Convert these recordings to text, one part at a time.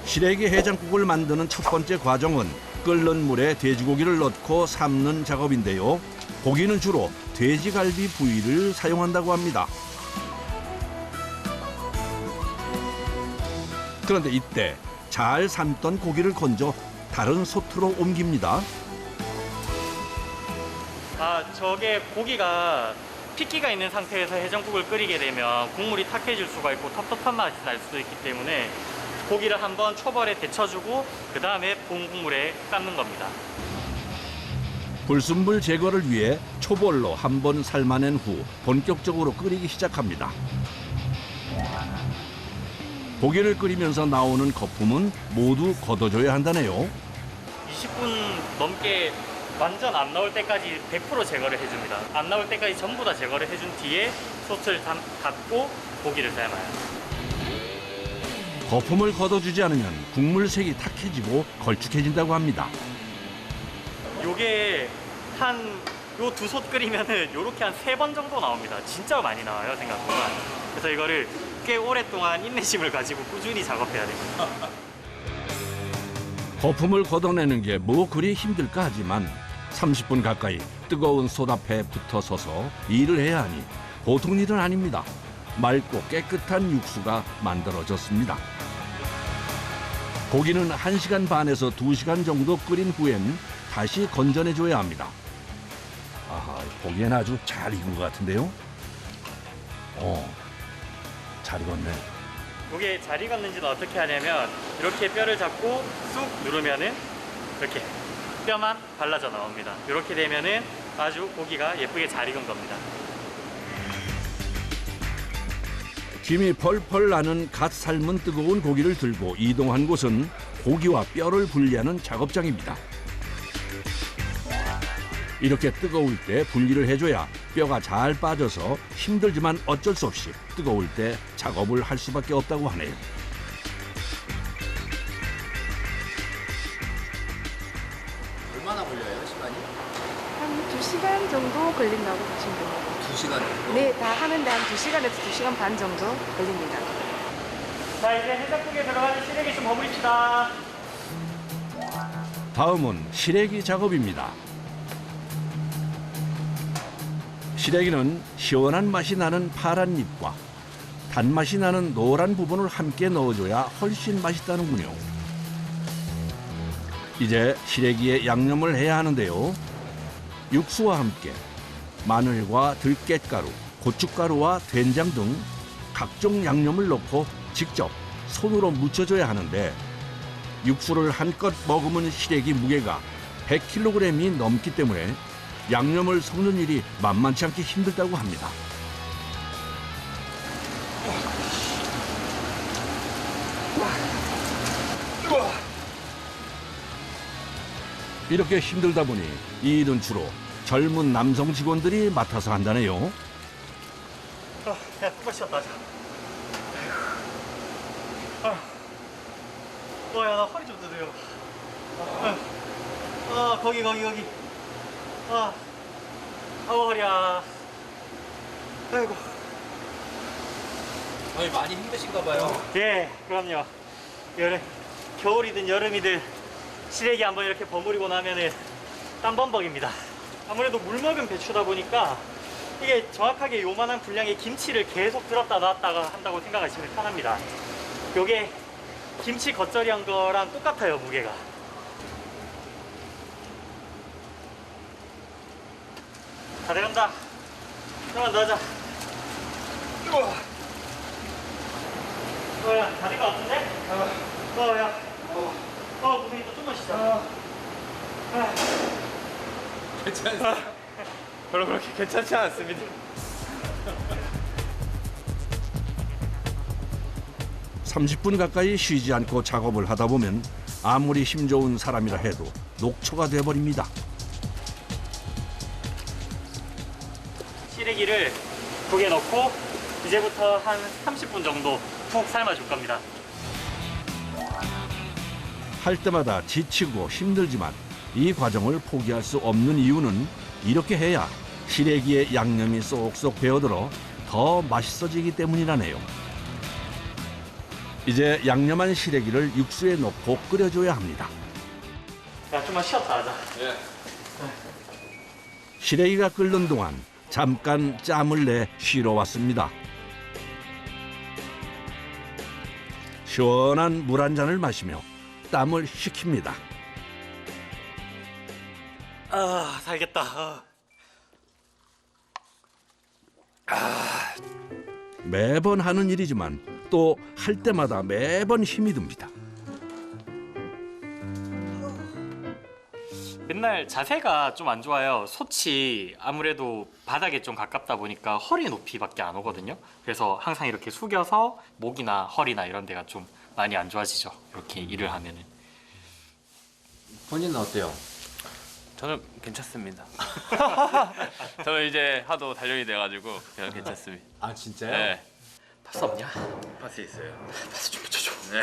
시래기 해장국을 만드는 첫 번째 과정은 끓는 물에 돼지고기를 넣고 삶는 작업인데요. 고기는 주로 돼지갈비 부위를 사용한다고 합니다. 그런데 이때 잘 삶던 고기를 건져 다른 솥으로 옮깁니다. 저게 고기가 핏기가 있는 상태에서 해장국을 끓이게 되면 국물이 탁해질 수가 있고 텁텁한 맛이 날 수도 있기 때문에 고기를 한번 초벌에 데쳐주고 그 다음에 본 국물에 삶는 겁니다. 불순물 제거를 위해 초벌로 한번 삶아낸 후 본격적으로 끓이기 시작합니다. 고기를 끓이면서 나오는 거품은 모두 걷어줘야 한다네요. 20분 넘게 완전 안 나올 때까지 100% 제거를 해줍니다. 안 나올 때까지 전부 다 제거를 해준 뒤에 솥을 닫고 고기를 삶아요. 거품을 걷어주지 않으면 국물 색이 탁해지고 걸쭉해진다고 합니다. 요게 요 두 솥 끓이면은 요렇게 한 3번 정도 나옵니다. 진짜 많이 나와요, 생각보다. 그래서 이거를 꽤 오랫동안 인내심을 가지고 꾸준히 작업해야 됩니다. 거품을 걷어내는 게 뭐 그리 힘들까 하지만 30분 가까이 뜨거운 솥 앞에 붙어 서서 일을 해야 하니 보통 일은 아닙니다. 맑고 깨끗한 육수가 만들어졌습니다. 고기는 1시간 반에서 2시간 정도 끓인 후엔 다시 건져내줘야 합니다. 아하, 고기는 아주 잘 익은 것 같은데요? 잘 익었네. 요게 잘 익었는지는 어떻게 하냐면 이렇게 뼈를 잡고 쑥 누르면은 이렇게 뼈만 발라져 나옵니다. 이렇게 되면은 아주 고기가 예쁘게 잘 익은 겁니다. 김이 펄펄 나는 갓 삶은 뜨거운 고기를 들고 이동한 곳은 고기와 뼈를 분리하는 작업장입니다. 이렇게 뜨거울 때 분리를 해줘야 뼈가 잘 빠져서 힘들지만 어쩔 수 없이 뜨거울 때 작업을 할 수밖에 없다고 하네요. 얼마나 걸려요, 시간이? 한 2시간 정도 걸린다고 보시면 됩니다. 2시간 정도? 네, 다 하는데 한 2시간에서 2시간 반 정도 걸립니다. 자, 이제 해장국에 들어가는 시래기 좀 버무립시다. 다음은 시래기 작업입니다. 시래기는 시원한 맛이 나는 파란 잎과 단맛이 나는 노란 부분을 함께 넣어줘야 훨씬 맛있다는군요. 이제 시래기에 양념을 해야 하는데요. 육수와 함께 마늘과 들깨가루, 고춧가루와 된장 등 각종 양념을 넣고 직접 손으로 무쳐줘야 하는데 육수를 한껏 머금은 시래기 무게가 100kg이 넘기 때문에 양념을 섞는 일이 만만치 않게 힘들다고 합니다. 이렇게 힘들다 보니 이 일은 주로 젊은 남성 직원들이 맡아서 한다네요. 야, 푹 쉬었다 하자. 야, 나 허리 좀 드세요. 거기. 허리야. 아이고. 아니, 많이 힘드신가 봐요. 예, 그럼요. 겨울이든 여름이든 시래기 한번 이렇게 버무리고 나면은 땀범벅입니다. 아무래도 물 먹은 배추다 보니까 이게 정확하게 요만한 분량의 김치를 계속 들었다 놨다가 한다고 생각하시면 편합니다. 요게 김치 겉절이 한 거랑 똑같아요, 무게가. 다 돼간다. 좀만 더 하자. 야, 다 된 거 같은데? 야. 고생했다. 좀만 쉬자. 괜찮으세요? 별로 그렇게 괜찮지 않습니다. (30분) 가까이 쉬지 않고 작업을 하다 보면 아무리 힘 좋은 사람이라 해도 녹초가 돼버립니다. 시래기를 국에 넣고 이제부터 한 30분 정도 푹 삶아줄 겁니다. 할 때마다 지치고 힘들지만 이 과정을 포기할 수 없는 이유는 이렇게 해야 시래기의 양념이 쏙쏙 배어들어 더 맛있어지기 때문이라네요. 이제 양념한 시래기를 육수에 넣고 끓여줘야 합니다. 야, 좀만 쉬었다 하자. 시래기가 끓는 동안 잠깐 짬을 내 쉬러 왔습니다. 시원한 물 한 잔을 마시며 땀을 식힙니다. 아, 살겠다. 매번 하는 일이지만 또 할 때마다 매번 힘이 듭니다. 맨날 자세가 좀 안 좋아요. 솥이 아무래도 바닥에 좀 가깝다 보니까 허리 높이밖에 안 오거든요. 그래서 항상 이렇게 숙여서 목이나 허리나 이런 데가 좀 많이 안 좋아지죠. 이렇게 일을 하면은. 본인은 어때요? 저는 괜찮습니다. 저는 이제 하도 단련이 돼가지고 그냥 괜찮습니다. 아 진짜요? 네. 파스 없냐? 파스 있어요. 파스 좀 붙여줘. 네.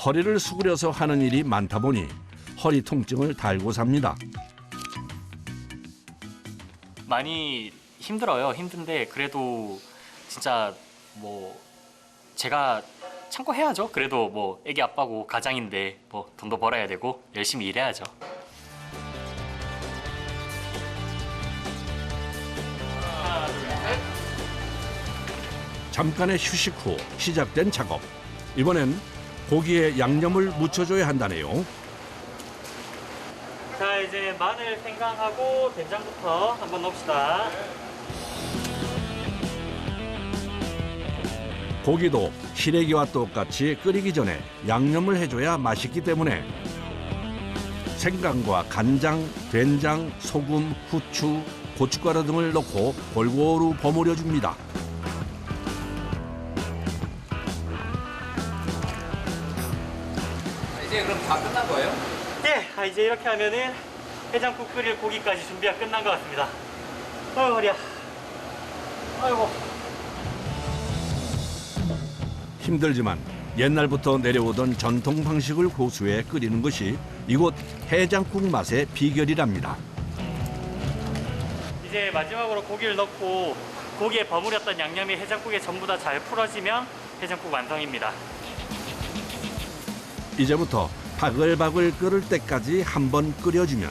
허리를 수그려서 하는 일이 많다 보니 허리 통증을 달고 삽니다. 많이 힘들어요. 힘든데 그래도 진짜 뭐 제가 참고 해야죠. 그래도 뭐 애기 아빠고 가장인데 뭐 돈도 벌어야 되고 열심히 일해야죠. 하나, 둘, 셋. 잠깐의 휴식 후 시작된 작업. 이번엔 고기에 양념을 묻혀줘야 한다네요. 자, 이제 마늘, 생강하고 된장부터 한번 넣읍시다. 고기도 시래기와 똑같이 끓이기 전에 양념을 해줘야 맛있기 때문에 생강과 간장, 된장, 소금, 후추, 고춧가루 등을 넣고 골고루 버무려 줍니다. 이제 그럼 다 끝난 거예요? 네, 이제 이렇게 하면은 해장국 끓일 고기까지 준비가 끝난 것 같습니다. 아유, 허리야. 아이고. 힘들지만 옛날부터 내려오던 전통 방식을 고수해 끓이는 것이 이곳 해장국 맛의 비결이랍니다. 이제 마지막으로 고기를 넣고 고기에 버무렸던 양념이 해장국에 전부 다 잘 풀어지면 해장국 완성입니다. 이제부터 바글바글 끓을 때까지 한번 끓여주면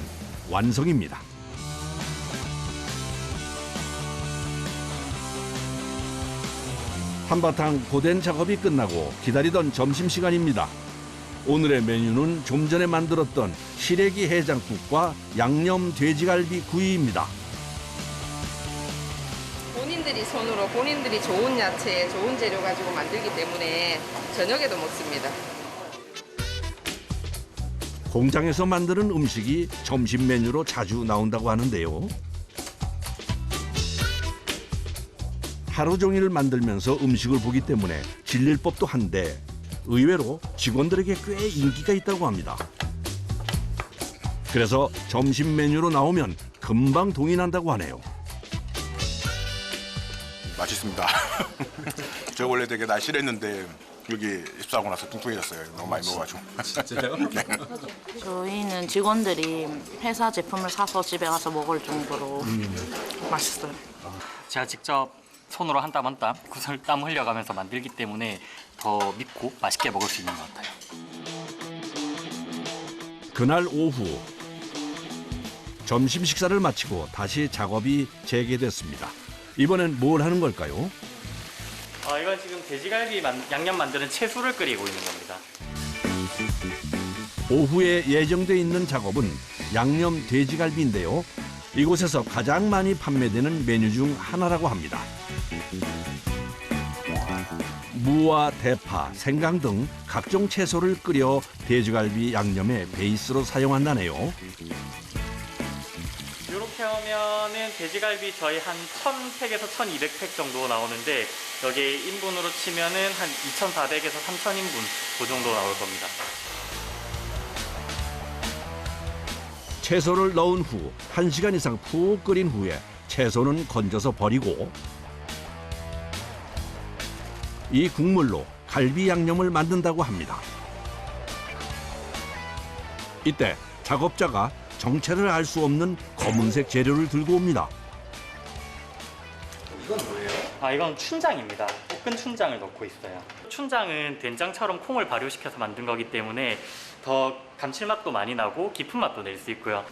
완성입니다. 한바탕 고된 작업이 끝나고 기다리던 점심시간입니다. 오늘의 메뉴는 좀 전에 만들었던 시래기 해장국과 양념 돼지갈비 구이입니다. 본인들이 손으로 본인들이 좋은 야채, 좋은 재료 가지고 만들기 때문에 저녁에도 먹습니다. 공장에서 만드는 음식이 점심 메뉴로 자주 나온다고 하는데요. 하루 종일 만들면서 음식을 보기 때문에 질릴 법도 한데 의외로 직원들에게 꽤 인기가 있다고 합니다. 그래서 점심 메뉴로 나오면 금방 동의난다고 하네요. 맛있습니다. 저 원래 되게 날씬했는데 여기 입사하고 나서 뚱뚱해졌어요. 너무 많이 먹어가지고. 진짜요? 저희는 직원들이 회사 제품을 사서 집에 가서 먹을 정도로 맛있어요. 제가 직접 손으로 한 땀 한 땀 땀 흘려가면서 만들기 때문에 더 믿고 맛있게 먹을 수 있는 것 같아요. 그날 오후 점심 식사를 마치고 다시 작업이 재개됐습니다. 이번엔 뭘 하는 걸까요? 이건 지금 돼지갈비 양념 만드는 채소를 끓이고 있는 겁니다. 오후에 예정돼 있는 작업은 양념 돼지갈비인데요. 이곳에서 가장 많이 판매되는 메뉴 중 하나라고 합니다. 무와 대파, 생강 등 각종 채소를 끓여 돼지갈비 양념의 베이스로 사용한다네요. 이렇게 하면은 돼지갈비 저희 한 1,100에서 1,200팩 정도 나오는데 여기 인분으로 치면은 한 2,400에서 3,000인분 그 정도 나올 겁니다. 채소를 넣은 후 1시간 이상 푹 끓인 후에 채소는 건져서 버리고 이 국물로 갈비 양념을 만든다고 합니다. 이때 작업자가 정체를 알 수 없는 검은색 재료를 들고 옵니다. 이건 뭐예요? 이건 춘장입니다. 볶은 춘장을 넣고 있어요. 춘장은 된장처럼 콩을 발효시켜서 만든 거기 때문에 더 감칠맛도 많이 나고 깊은 맛도 낼 수 있고요.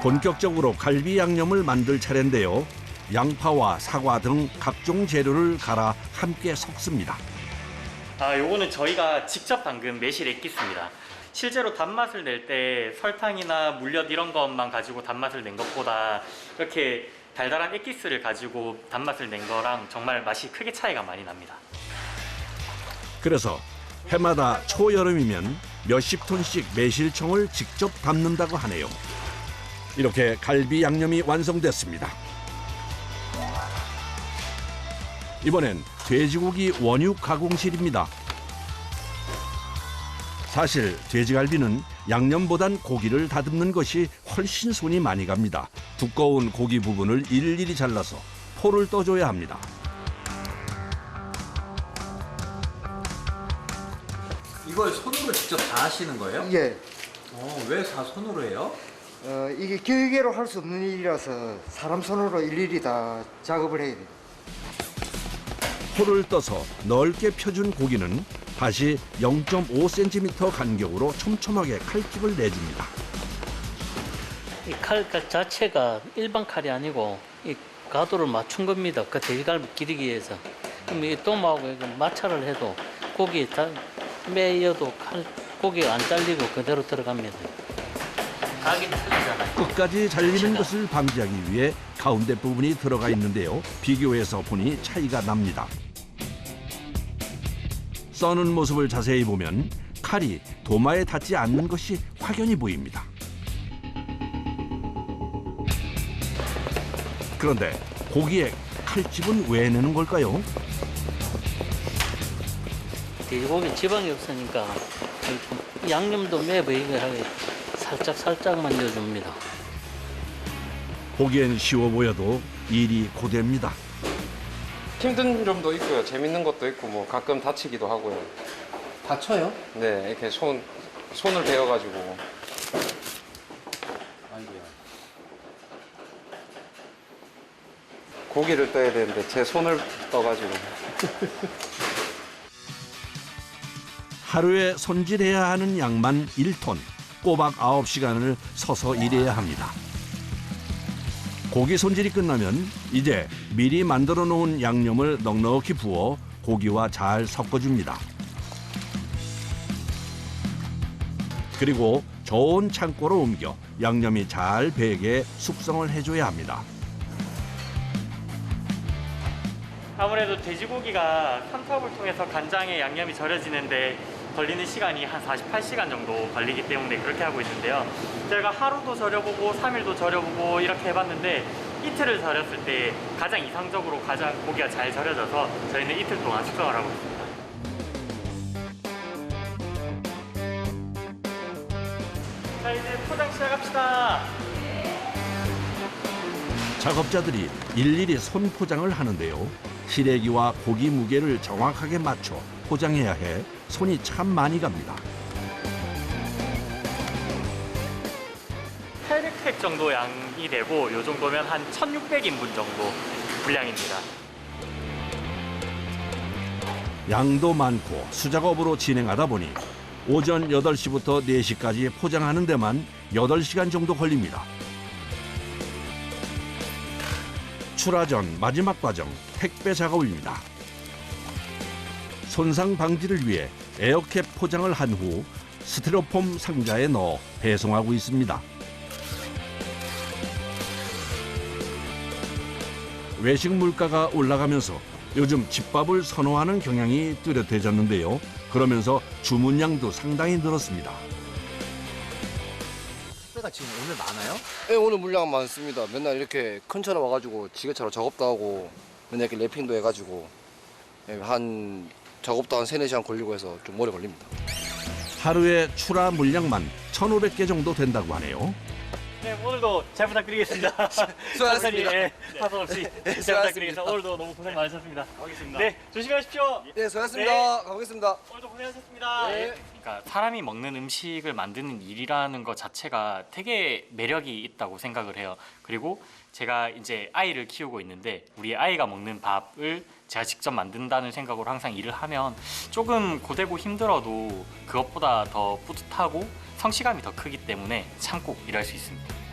본격적으로 갈비 양념을 만들 차례인데요. 양파와 사과 등 각종 재료를 갈아 함께 섞습니다. 요거는 저희가 직접 담근 매실 액기스입니다. 실제로 단맛을 낼 때 설탕이나 물엿 이런 것만 가지고 단맛을 낸 것보다 이렇게 달달한 액기스를 가지고 단맛을 낸 거랑 정말 맛이 크게 차이가 많이 납니다. 그래서 해마다 초여름이면 몇십 톤씩 매실청을 직접 담는다고 하네요. 이렇게 갈비 양념이 완성됐습니다. 이번엔 돼지고기 원육 가공실입니다. 사실 돼지갈비는 양념보단 고기를 다듬는 것이 훨씬 손이 많이 갑니다. 두꺼운 고기 부분을 일일이 잘라서 포를 떠줘야 합니다. 이걸 손으로 직접 다 하시는 거예요? 예. 왜 다 손으로 해요? 이게 기계로 할 수 없는 일이라서 사람 손으로 일일이 다 작업을 해야 돼요. 포를 떠서 넓게 펴준 고기는 다시 0.5cm 간격으로 촘촘하게 칼집을 내줍니다. 이 칼 자체가 일반 칼이 아니고 이 가도를 맞춘 겁니다. 그 돼지갈비 기르기 위해서. 그럼 이 도마하고 마찰을 해도 고기 다 매여도 고기가 안 잘리고 그대로 들어갑니다. 각이 틀리잖아요. 끝까지 잘리는 것을 방지하기 위해 가운데 부분이 들어가 있는데요. 비교해서 보니 차이가 납니다. 써는 모습을 자세히 보면 칼이 도마에 닿지 않는 것이 확연히 보입니다. 그런데 고기에 칼집은 왜 내는 걸까요? 돼지고기 지방이 없으니까 양념도 매보이게 살짝만 넣어줍니다. 보기엔 쉬워 보여도 일이 고됩니다. 힘든 점도 있고요. 재밌는 것도 있고 뭐 가끔 다치기도 하고요. 다쳐요? 네, 이렇게 손을 베어가지고. 아이고야. 고기를 떠야 되는데 제 손을 떠가지고. 하루에 손질해야 하는 양만 1톤, 꼬박 9시간을 서서 일해야 합니다. 고기 손질이 끝나면 이제 미리 만들어 놓은 양념을 넉넉히 부어 고기와 잘 섞어줍니다. 그리고 좋은 창고로 옮겨 양념이 잘 배게 숙성을 해줘야 합니다. 아무래도 돼지고기가 삼투압을 통해서 간장에 양념이 절여지는데 걸리는 시간이 한 48시간 정도 걸리기 때문에 그렇게 하고 있는데요. 제가 하루도 절여보고 3일도 절여보고 이렇게 해봤는데 이틀을 절였을 때 가장 이상적으로 고기가 잘 절여져서 저희는 이틀 동안 숙성을 하고 있습니다. 자, 이제 포장 시작합시다. 작업자들이 일일이 손 포장을 하는데요. 시래기와 고기 무게를 정확하게 맞춰 포장해야 해 손이 참 많이 갑니다. 800팩 정도 양이 되고 이 정도면 한 1600인분 정도 분량입니다. 양도 많고 수작업으로 진행하다 보니 오전 8시부터 4시까지 포장하는 데만 8시간 정도 걸립니다. 출하 전 마지막 과정, 택배 작업입니다. 손상 방지를 위해 에어캡 포장을 한 후 스티로폼 상자에 넣어 배송하고 있습니다. 외식 물가가 올라가면서 요즘 집밥을 선호하는 경향이 뚜렷해졌는데요. 그러면서 주문량도 상당히 늘었습니다. 택배가 지금 오늘 많아요? 네, 오늘 물량 많습니다. 맨날 이렇게 큰 차로 와가지고 지게차로 작업도 하고 맨날 이렇게 랩핑도 해가지고 한 작업도 한 3-4시간 걸리고 해서 좀 오래 걸립니다. 하루에 출하 물량만 1,500개 정도 된다고 하네요. 네, 오늘도 잘 부탁드리겠습니다. 수고하셨습니다. 파손 없이 잘 부탁드리겠습니다. 오늘도 너무 고생 많으셨습니다. 가겠습니다. 네, 조심히 가십시오. 네, 수고하셨습니다. 가보겠습니다. 오늘도 고생하셨습니다. 네. 그러니까 사람이 먹는 음식을 만드는 일이라는 것 자체가 되게 매력이 있다고 생각을 해요. 그리고 제가 이제 아이를 키우고 있는데 우리 아이가 먹는 밥을 제가 직접 만든다는 생각으로 항상 일을 하면 조금 고되고 힘들어도 그것보다 더 뿌듯하고 성취감이 더 크기 때문에 참고 일할 수 있습니다.